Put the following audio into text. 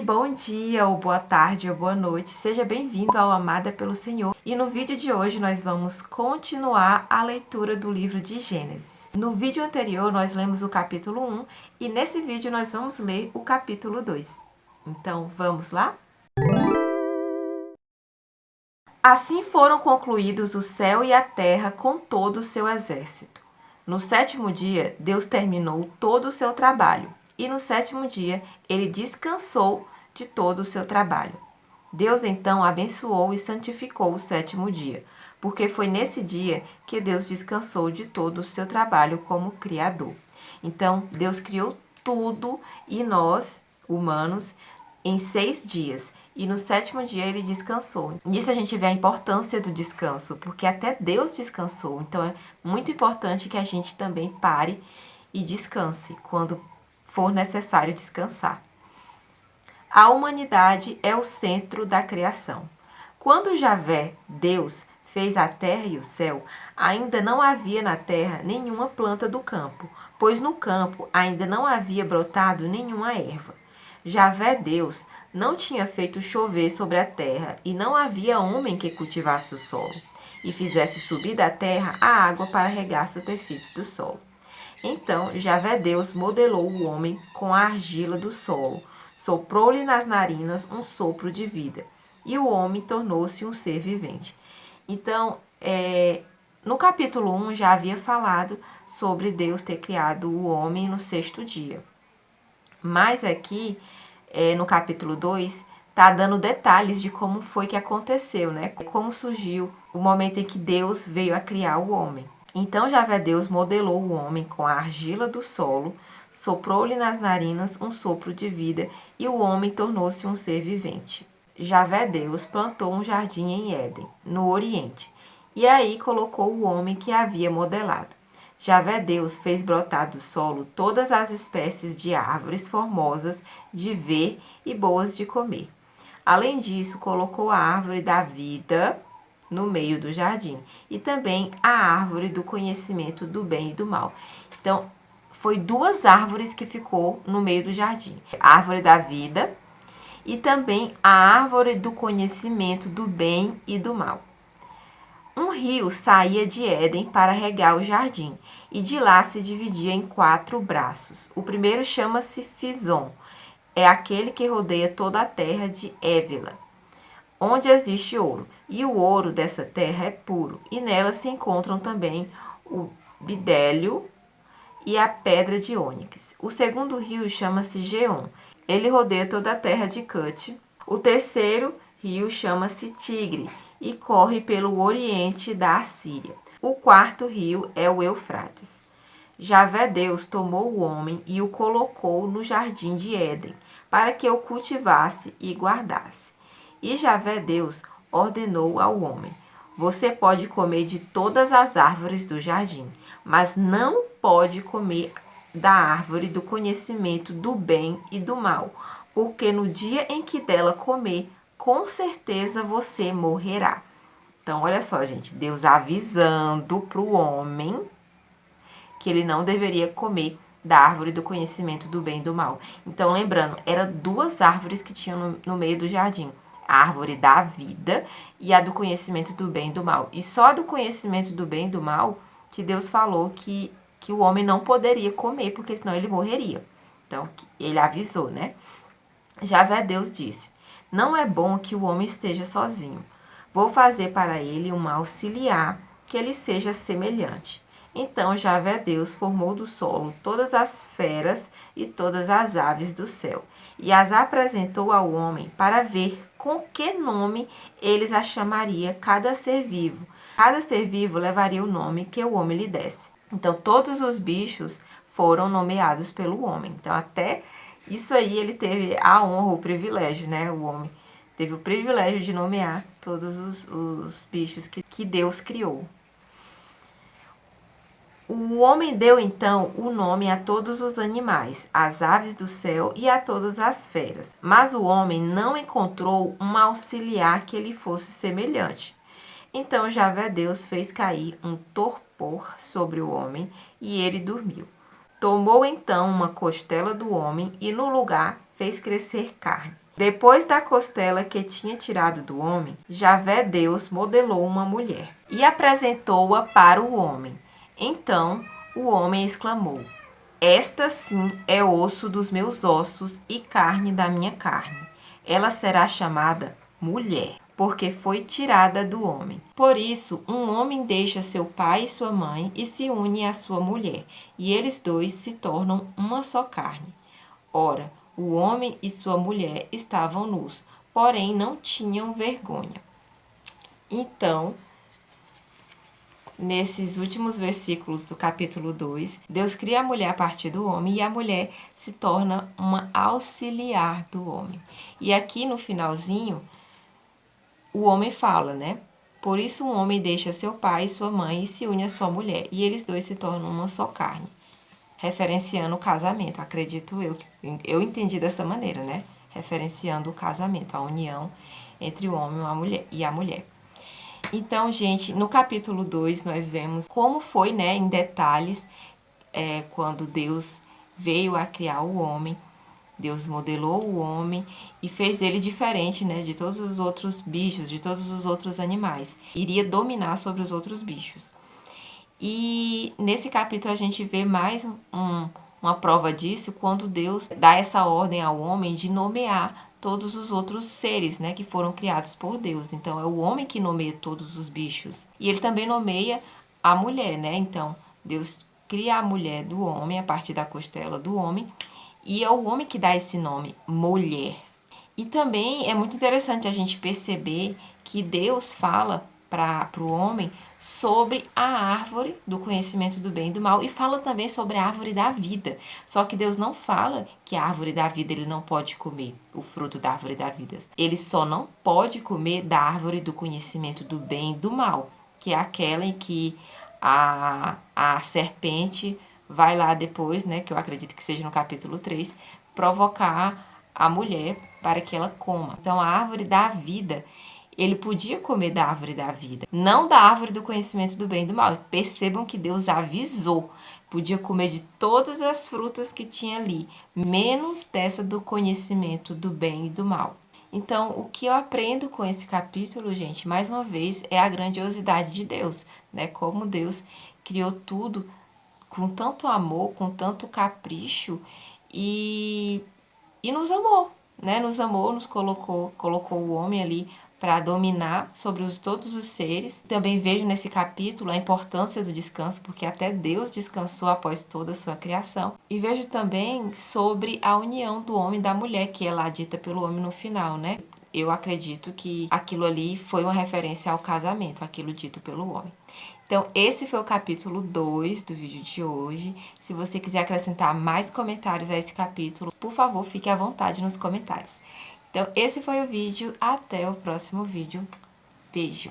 bom dia, ou boa tarde, ou boa noite. Seja bem-vindo ao Amada pelo Senhor. E no vídeo de hoje nós vamos continuar a leitura do livro de Gênesis. No vídeo anterior nós lemos o capítulo 1 e nesse vídeo nós vamos ler o capítulo 2. Então, vamos lá? Assim foram concluídos o céu e a terra com todo o seu exército. No sétimo dia, Deus terminou todo o seu trabalho, e no sétimo dia, ele descansou de todo o seu trabalho. Deus então abençoou e santificou o sétimo dia, porque foi nesse dia que Deus descansou de todo o seu trabalho como Criador. Então, Deus criou tudo e nós, humanos, em 6 dias. E no sétimo dia ele descansou. Nisso a gente vê a importância do descanso, porque até Deus descansou. Então é muito importante que a gente também pare e descanse quando for necessário descansar. A humanidade é o centro da criação. Quando Javé, Deus, fez a terra e o céu, ainda não havia na terra nenhuma planta do campo, pois no campo ainda não havia brotado nenhuma erva. Javé, Deus, não tinha feito chover sobre a terra, e não havia homem que cultivasse o solo, e fizesse subir da terra a água para regar a superfície do solo. Então Javé Deus modelou o homem com a argila do solo, soprou-lhe nas narinas um sopro de vida, e o homem tornou-se um ser vivente. Então, no capítulo 1 já havia falado sobre Deus ter criado o homem no sexto dia. Mas aqui, no capítulo 2, tá dando detalhes de como foi que aconteceu, né? Como surgiu o momento em que Deus veio a criar o homem. Então, Javé Deus modelou o homem com a argila do solo, soprou-lhe nas narinas um sopro de vida e o homem tornou-se um ser vivente. Javé Deus plantou um jardim em Éden, no Oriente, e aí colocou o homem que havia modelado. Javé Deus fez brotar do solo todas as espécies de árvores formosas de ver e boas de comer. Além disso, colocou a árvore da vida no meio do jardim e também a árvore do conhecimento do bem e do mal. Então, foi 2 árvores que ficou no meio do jardim. A árvore da vida e também a árvore do conhecimento do bem e do mal. Um rio saía de Éden para regar o jardim, e de lá se dividia em 4 braços. O primeiro chama-se Fison, é aquele que rodeia toda a terra de Évila, onde existe ouro. E o ouro dessa terra é puro, e nela se encontram também o bidélio e a pedra de ônix. O segundo rio chama-se Geom, ele rodeia toda a terra de Cut. O terceiro rio chama-se Tigre, e corre pelo oriente da Assíria. O quarto rio é o Eufrates. Javé Deus tomou o homem e o colocou no jardim de Éden, para que o cultivasse e guardasse. E Javé Deus ordenou ao homem: você pode comer de todas as árvores do jardim, mas não pode comer da árvore do conhecimento do bem e do mal, porque no dia em que dela comer, com certeza você morrerá. Então, olha só, gente, Deus avisando para o homem que ele não deveria comer da árvore do conhecimento do bem e do mal. Então, lembrando, eram 2 árvores que tinham no meio do jardim. A árvore da vida e a do conhecimento do bem e do mal. E só do conhecimento do bem e do mal que Deus falou que o homem não poderia comer, porque senão ele morreria. Então, ele avisou, né? Javé Deus disse: não é bom que o homem esteja sozinho. Vou fazer para ele uma auxiliar que lhe seja semelhante. Então Javé Deus formou do solo todas as feras e todas as aves do céu, e as apresentou ao homem para ver com que nome eles a chamaria cada ser vivo. Cada ser vivo levaria o nome que o homem lhe desse. Então todos os bichos foram nomeados pelo homem. Então até isso aí ele teve a honra, o privilégio, né? O homem teve o privilégio de nomear todos os bichos que Deus criou. O homem deu então o nome a todos os animais, às aves do céu e a todas as feras. Mas o homem não encontrou um auxiliar que lhe fosse semelhante. Então Javé Deus fez cair um torpor sobre o homem e ele dormiu. Tomou então uma costela do homem e no lugar fez crescer carne. Depois da costela que tinha tirado do homem, Javé Deus modelou uma mulher e apresentou-a para o homem. Então o homem exclamou: Esta sim é osso dos meus ossos e carne da minha carne. Ela será chamada mulher, porque foi tirada do homem. Por isso, um homem deixa seu pai e sua mãe e se une à sua mulher, e eles dois se tornam uma só carne. Ora, o homem e sua mulher estavam nus, porém não tinham vergonha. Então, nesses últimos versículos do capítulo 2, Deus cria a mulher a partir do homem e a mulher se torna uma auxiliar do homem. E aqui no finalzinho, o homem fala, né? Por isso um homem deixa seu pai e sua mãe e se une à sua mulher, e eles dois se tornam uma só carne. Referenciando o casamento, acredito eu. Eu entendi dessa maneira, né? Referenciando o casamento, a união entre o homem e a mulher. Então, gente, no capítulo 2, nós vemos como foi, né, em detalhes, quando Deus veio a criar o homem. Deus modelou o homem e fez ele diferente, né, de todos os outros bichos, de todos os outros animais. Iria dominar sobre os outros bichos. E nesse capítulo a gente vê mais uma prova disso quando Deus dá essa ordem ao homem de nomear todos os outros seres, né, que foram criados por Deus. Então é o homem que nomeia todos os bichos. E ele também nomeia a mulher, né? Então Deus cria a mulher do homem a partir da costela do homem e é o homem que dá esse nome, mulher. E também é muito interessante a gente perceber que Deus fala para o homem sobre a árvore do conhecimento do bem e do mal e fala também sobre a árvore da vida. Só que Deus não fala que a árvore da vida ele não pode comer, o fruto da árvore da vida. Ele só não pode comer da árvore do conhecimento do bem e do mal, que é aquela em que a serpente vai lá depois, né, que eu acredito que seja no capítulo 3, provocar a mulher para que ela coma. Então, a árvore da vida, ele podia comer da árvore da vida, não da árvore do conhecimento do bem e do mal. Percebam que Deus avisou, podia comer de todas as frutas que tinha ali, menos dessa do conhecimento do bem e do mal. Então, o que eu aprendo com esse capítulo, gente, mais uma vez, é a grandiosidade de Deus, né? Como Deus criou tudo com tanto amor, com tanto capricho e nos amou, né? Nos amou, nos colocou o homem ali para dominar sobre todos os seres. Também vejo nesse capítulo a importância do descanso, porque até Deus descansou após toda a sua criação. E vejo também sobre a união do homem e da mulher, que é lá dita pelo homem no final, né? Eu acredito que aquilo ali foi uma referência ao casamento, aquilo dito pelo homem. Então, esse foi o capítulo 2 do vídeo de hoje. Se você quiser acrescentar mais comentários a esse capítulo, por favor, fique à vontade nos comentários. Então, esse foi o vídeo. Até o próximo vídeo. Beijo!